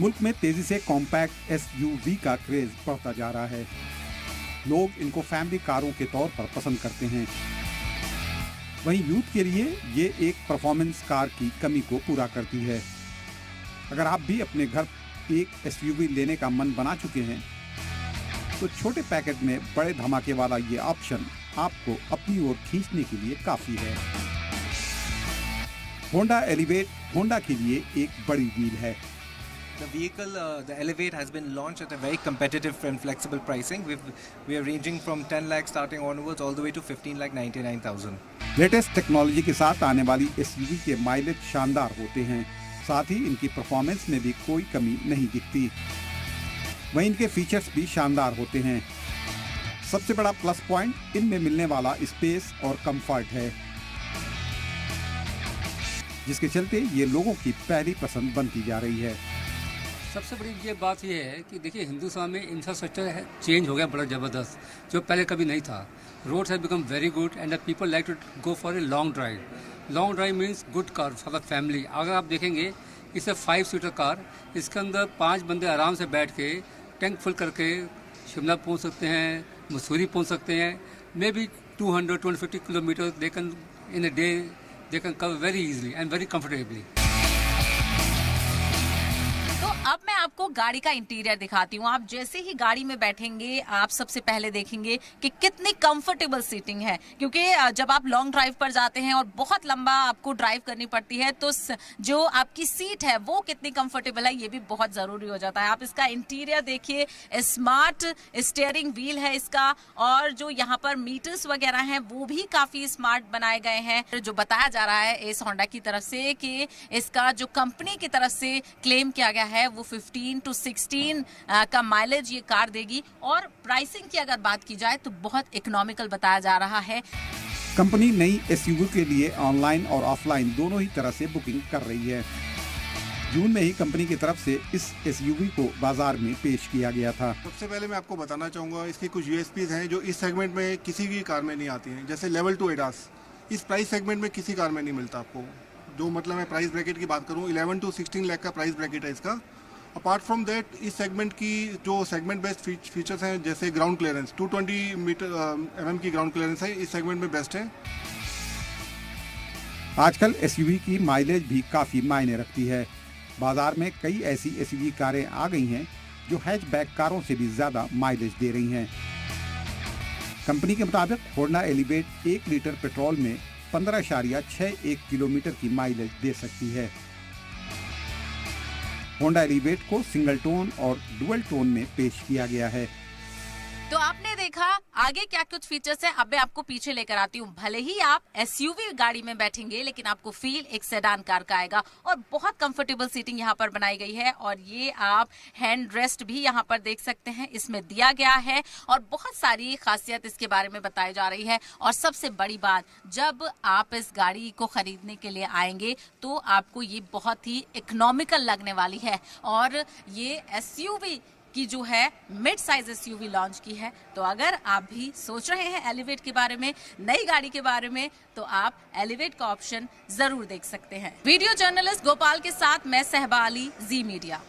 मुल्क में तेजी से कॉम्पैक्ट एसयूवी का क्रेज बढ़ता जा रहा है। लोग इनको फैमिली कारों के तौर पर पसंद करते हैं। वहीं यूथ के लिए ये एक परफॉर्मेंस कार की कमी को पूरा करती है। अगर आप भी अपने घर एक एसयूवी लेने का मन बना चुके हैं तो छोटे पैकेट में बड़े धमाके वाला ये ऑप्शन आपको अपनी ओर खींचने के लिए काफी है। होंडा एलिवेट होंडा के लिए एक बड़ी डील है। The vehicle, the Elevate, has been launched at a very competitive and flexible pricing. We are ranging from 10 lakh starting onwards all the way to 15,99,000. Latest technology के साथ आने वाली SUV के माइलेज शानदार होते हैं, साथ ही इनकी परफॉर्मेंस में भी कोई कमी नहीं दिखती। वहीं इनके फीचर्स भी शानदार होते हैं। सबसे बड़ा प्लस पॉइंट इनमें मिलने वाला स्पेस और कंफर्ट है, जिसके चलते ये लोगों की पहली पसंद बनती जा रही है। सबसे बड़ी ये बात ये है कि देखिए हिंदुस्तान में इंफ्रास्ट्रक्चर चेंज हो गया बड़ा ज़बरदस्त, जो पहले कभी नहीं था। Roads have become very good and people like to go for a long drive. Long drive means good car for the family. अगर आप देखेंगे इसे 5 सीटर कार, इसके अंदर 5 बंदे आराम से बैठ के टैंक फुल करके शिमला पहुंच सकते हैं, मसूरी पहुंच सकते हैं। May be 200-250 kilometre they can in a day they can cover very easily and very comfortably. अब मैं आपको गाड़ी का इंटीरियर दिखाती हूँ। आप जैसे ही गाड़ी में बैठेंगे आप सबसे पहले देखेंगे कि कितनी कंफर्टेबल सीटिंग है, क्योंकि जब आप लॉन्ग ड्राइव पर जाते हैं और बहुत लंबा आपको ड्राइव करनी पड़ती है तो जो आपकी सीट है वो कितनी कंफर्टेबल है ये भी बहुत जरूरी हो जाता है। आप इसका इंटीरियर देखिए, स्मार्ट स्टीयरिंग व्हील है इसका, और जो यहाँ पर मीटर्स वगैरह हैं वो भी काफी स्मार्ट बनाए गए हैं। जो बताया जा रहा है इस होंडा की तरफ से कि इसका जो कंपनी की तरफ से क्लेम किया गया है वो 15 to 16 का माइलेज ये कार देगी। और प्राइसिंग की अगर बात की जाए तो बहुत इकोनॉमिकल बताया जा रहा है। कंपनी नई एसयूवी के लिए ऑनलाइन और ऑफलाइन दोनों ही तरह से बुकिंग कर रही है। जून में ही कंपनी की तरफ से इस एसयूवी को बाजार में पेश किया गया था। सबसे पहले मैं आपको बताना चाहूँगा इसकी कुछ यूएसपीज हैं जो इस सेगमेंट में किसी भी कार में नहीं आती हैं। जैसे लेवल 2 एडास इस प्राइस सेगमेंट में किसी कार में नहीं मिलता आपको। जो मतलब मैं प्राइस ब्रैकेट की बात करूँ 11 to 16 लाख का प्राइस ब्रैकेट है इसका। अपार्ट फ्रॉम दैट इस सेगमेंट की जो सेगमेंट बेस्ट फीचर्स हैं जैसे ग्राउंड क्लियरेंस 220 mm की ग्राउंड क्लियरेंस है, इस सेगमेंट में बेस्ट है। आजकल एसयूवी की माइलेज भी काफी मायने रखती है। बाजार में कई ऐसी एसयूवी कारें आ गई हैं जो हैचबैक कारों से भी ज्यादा माइलेज दे रही हैं। कंपनी के मुताबिक होंडा एलिवेट 1 लीटर पेट्रोल में 15.61 किलोमीटर की माइलेज दे सकती है। होंडा एलिवेट को सिंगल टोन और डुअल टोन में पेश किया गया है। तो आपने देखा आगे क्या कुछ फीचर्स है। अब मैं आपको पीछे लेकर आती हूँ। भले ही आप एसयूवी गाड़ी में बैठेंगे लेकिन आपको फील एक सेडान कार का आएगा, और बहुत कंफर्टेबल सीटिंग यहाँ पर बनाई गई है। और ये आप हैंड रेस्ट भी यहाँ पर देख सकते हैं, इसमें दिया गया है, और बहुत सारी खासियत इसके बारे में बताई जा रही है। और सबसे बड़ी बात, जब आप इस गाड़ी को खरीदने के लिए आएंगे तो आपको ये बहुत ही इकोनॉमिकल लगने वाली है। और ये एसयूवी की जो है मिड साइज एसयूवी लॉन्च की है। तो अगर आप भी सोच रहे हैं एलिवेट के बारे में, नई गाड़ी के बारे में, तो आप एलिवेट का ऑप्शन जरूर देख सकते हैं। वीडियो जर्नलिस्ट गोपाल के साथ मैं सहबा अली, जी मीडिया।